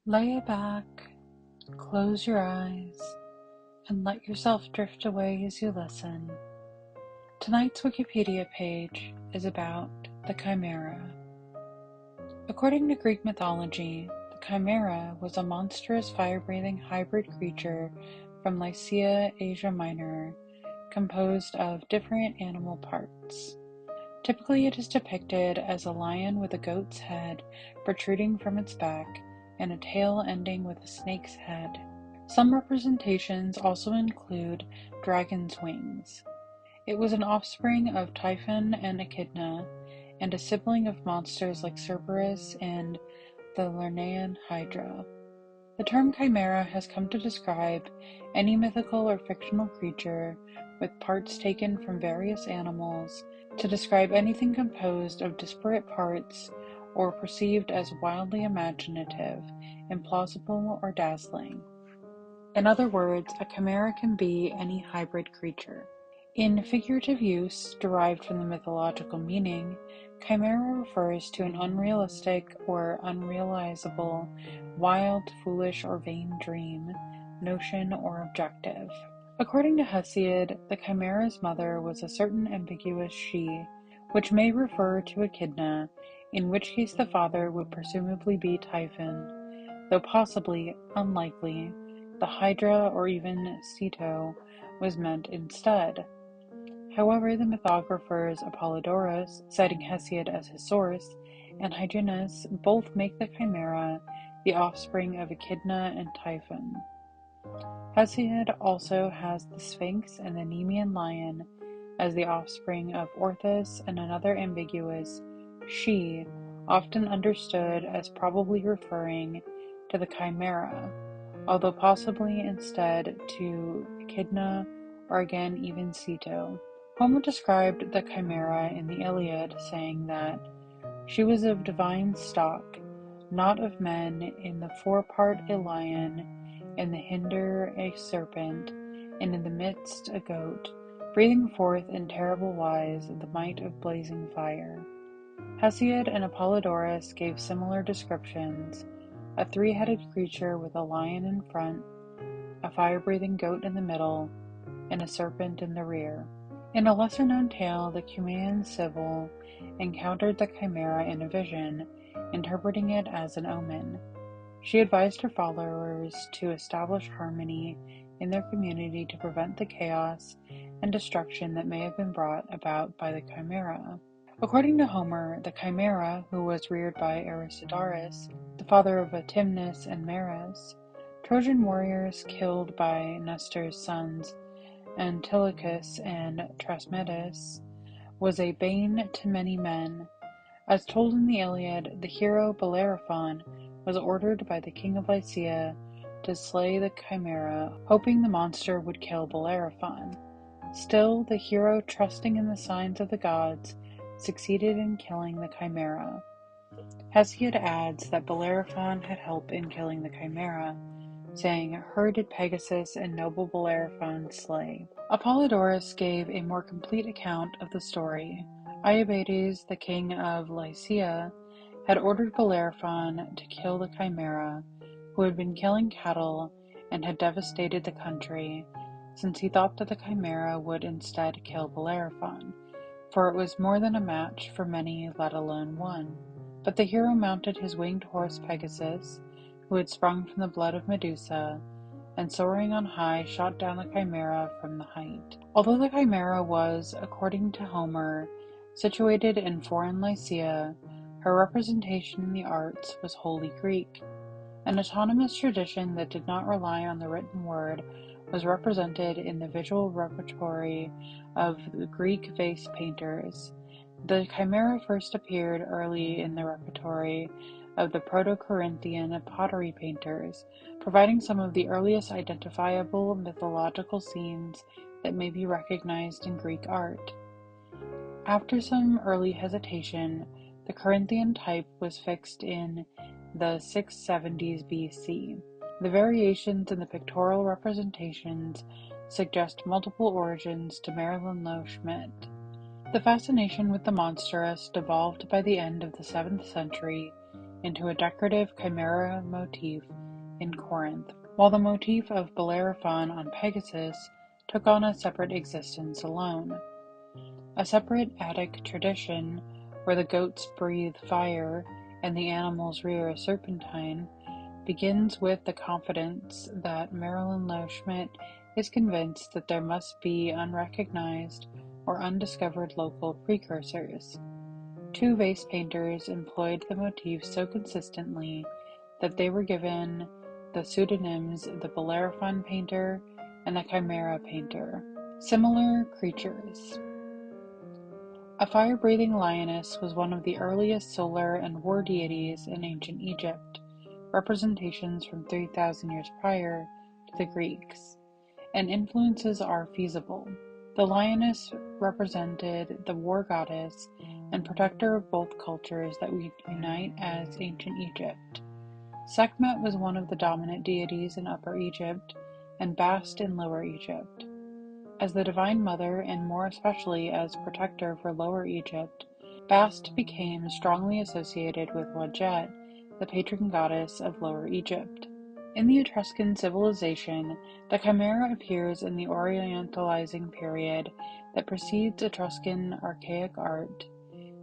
Lay back, close your eyes, and let yourself drift away as you listen. Tonight's Wikipedia page is about the Chimera. According to Greek mythology, the Chimera was a monstrous fire-breathing hybrid creature from Lycia, Asia Minor, composed of different animal parts. Typically, it is depicted as a lion with a goat's head protruding from its back and a tail ending with a snake's head. Some representations also include dragon's wings. It was an offspring of Typhon and Echidna, and a sibling of monsters like Cerberus and the Lernaean Hydra. The term chimera has come to describe any mythical or fictional creature with parts taken from various animals to describe anything composed of disparate parts or perceived as wildly imaginative, implausible, or dazzling. In other words, a chimera can be any hybrid creature. In figurative use, derived from the mythological meaning, chimera refers to an unrealistic or unrealizable, wild, foolish, or vain dream, notion, or objective. According to Hesiod, the chimera's mother was a certain ambiguous she, which may refer to Echidna, in which case the father would presumably be Typhon, though possibly, unlikely, the Hydra or even Ceto was meant instead. However, the mythographers Apollodorus, citing Hesiod as his source, and Hyginus both make the chimera the offspring of Echidna and Typhon. Hesiod also has the Sphinx and the Nemean lion as the offspring of Orthus and another ambiguous she, often understood as probably referring to the chimera, although possibly instead to Echidna or again even Ceto. Homer described the chimera in the Iliad, saying that she was of divine stock, not of men, in the forepart a lion, in the hinder a serpent, and in the midst a goat, breathing forth in terrible wise the might of blazing fire. Hesiod and Apollodorus gave similar descriptions: a three-headed creature with a lion in front, a fire-breathing goat in the middle, and a serpent in the rear. In a lesser-known tale, the Cumaean Sibyl encountered the chimera in a vision, interpreting it as an omen. She advised her followers to establish harmony in their community to prevent the chaos and destruction that may have been brought about by the chimera. According to Homer, the chimera, who was reared by Aristodaris, the father of Atimnus and Meres, Trojan warriors killed by Nestor's sons Antilochus and Thrasymedes, was a bane to many men. As told in the Iliad, the hero Bellerophon was ordered by the king of Lycia to slay the chimera, hoping the monster would kill Bellerophon. Still, the hero, trusting in the signs of the gods, succeeded in killing the chimera. Hesiod adds that Bellerophon had help in killing the chimera, saying, "Her did Pegasus and noble Bellerophon slay." Apollodorus gave a more complete account of the story. Iobates, the king of Lycia, had ordered Bellerophon to kill the chimera, who had been killing cattle and had devastated the country, since he thought that the chimera would instead kill Bellerophon, for it was more than a match for many, let alone one. But the hero mounted his winged horse Pegasus, who had sprung from the blood of Medusa, and soaring on high shot down the chimera from the height. Although the chimera was, according to Homer, situated in foreign Lycia, her representation in the arts was wholly Greek. An autonomous tradition that did not rely on the written word was represented in the visual repertory of the Greek vase painters. The chimera first appeared early in the repertory of the Proto-Corinthian pottery painters, providing some of the earliest identifiable mythological scenes that may be recognized in Greek art. After some early hesitation, the Corinthian type was fixed in the 670s BC. The variations in the pictorial representations suggest multiple origins to Marilyn Lowe Schmidt. The fascination with the monstrous devolved by the end of the 7th century into a decorative chimera motif in Corinth, while the motif of Bellerophon on Pegasus took on a separate existence alone. A separate Attic tradition, where the goats breathe fire and the animals rear a serpentine, begins with the confidence that Marilyn Lowe Schmidt is convinced that there must be unrecognized or undiscovered local precursors. Two vase painters employed the motif so consistently that they were given the pseudonyms the Bellerophon painter and the Chimera painter. Similar creatures. A fire-breathing lioness was one of the earliest solar and war deities in ancient Egypt, representations from 3,000 years prior to the Greeks, and influences are feasible. The lioness represented the war goddess and protector of both cultures that we unite as ancient Egypt. Sekhmet was one of the dominant deities in Upper Egypt and Bast in Lower Egypt. As the Divine Mother, and more especially as protector for Lower Egypt, Bast became strongly associated with Wadjet, the patron goddess of Lower Egypt. In the Etruscan civilization, the chimera appears in the Orientalizing period that precedes Etruscan archaic art.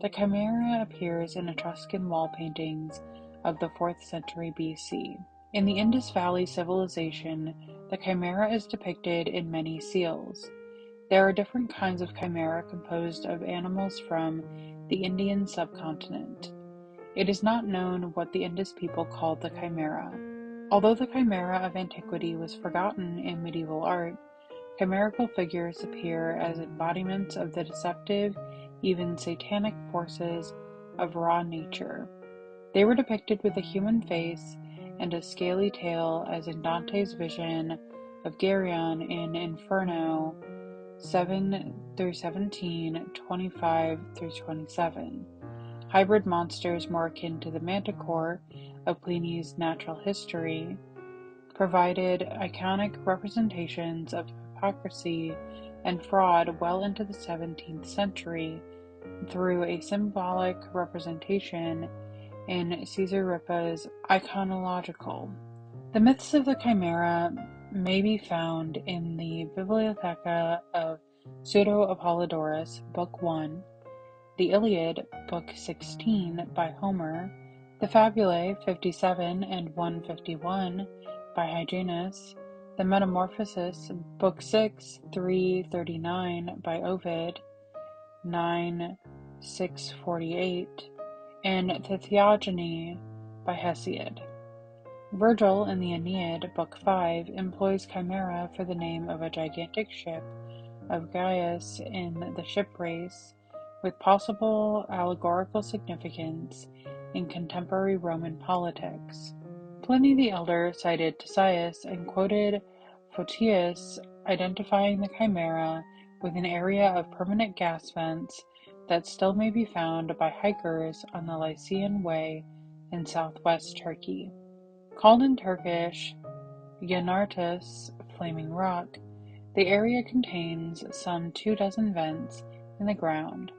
The chimera appears in Etruscan wall paintings of the 4th century BC. In the Indus Valley Civilization, the chimera is depicted in many seals. There are different kinds of chimera composed of animals from the Indian subcontinent. It is not known what the Indus people called the chimera. Although the chimera of antiquity was forgotten in medieval art, chimerical figures appear as embodiments of the deceptive, even satanic forces of raw nature. They were depicted with a human face and a scaly tail, as in Dante's vision of Geryon in Inferno 7-17, 25-27. Hybrid monsters more akin to the manticore of Pliny's Natural History provided iconic representations of hypocrisy and fraud well into the 17th century through a symbolic representation in Caesar Ripa's Iconological. The myths of the chimera may be found in the Bibliotheca of Pseudo-Apollodorus, Book 1, the Iliad, Book 16, by Homer, the Fabulae 57 and 151 by Hyginus, the Metamorphoses, Book 6, 339 by Ovid, 9, 648, and the Theogony by Hesiod. Virgil in the Aeneid, Book 5, employs chimera for the name of a gigantic ship of Gyas in the ship race, with possible allegorical significance in contemporary Roman politics. Pliny the Elder cited Ctesias and quoted Photius identifying the chimera with an area of permanent gas vents that still may be found by hikers on the Lycian Way in southwest Turkey. Called in Turkish Yanartus, Flaming Rock, the area contains some 24 vents in the ground,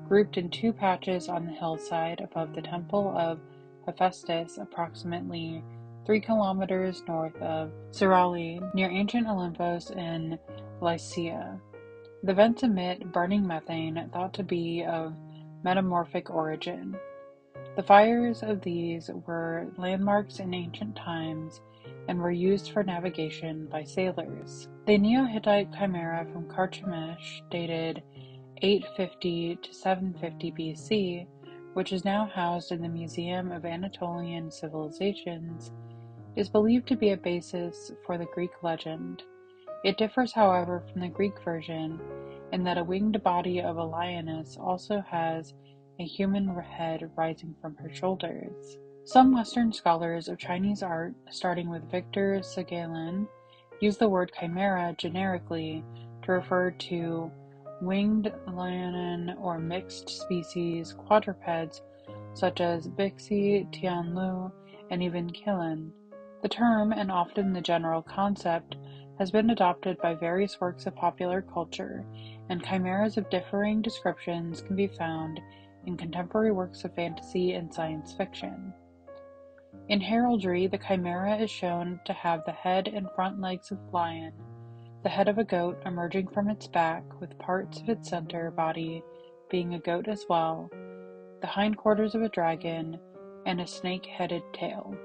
grouped in two patches on the hillside above the temple of Hephaestus, approximately 3 kilometers north of Sirali, near ancient Olympos in Lycia. The vents emit burning methane thought to be of metamorphic origin. The fires of these were landmarks in ancient times and were used for navigation by sailors. The Neo-Hittite chimera from Carchemish, dated 850 to 750 BC, which is now housed in the Museum of Anatolian Civilizations, is believed to be a basis for the Greek legend. It differs, however, from the Greek version in that a winged body of a lioness also has a human head rising from her shoulders. Some Western scholars of Chinese art, starting with Victor Segalin, use the word chimera generically to refer to winged lion or mixed species quadrupeds such as Bixi, Tianlu, and even Qilin. The term, and often the general concept, has been adopted by various works of popular culture, and chimeras of differing descriptions can be found in contemporary works of fantasy and science fiction. In heraldry, the chimera is shown to have the head and front legs of a lion, the head of a goat emerging from its back, with parts of its center body being a goat as well, the hindquarters of a dragon, and a snake-headed tail.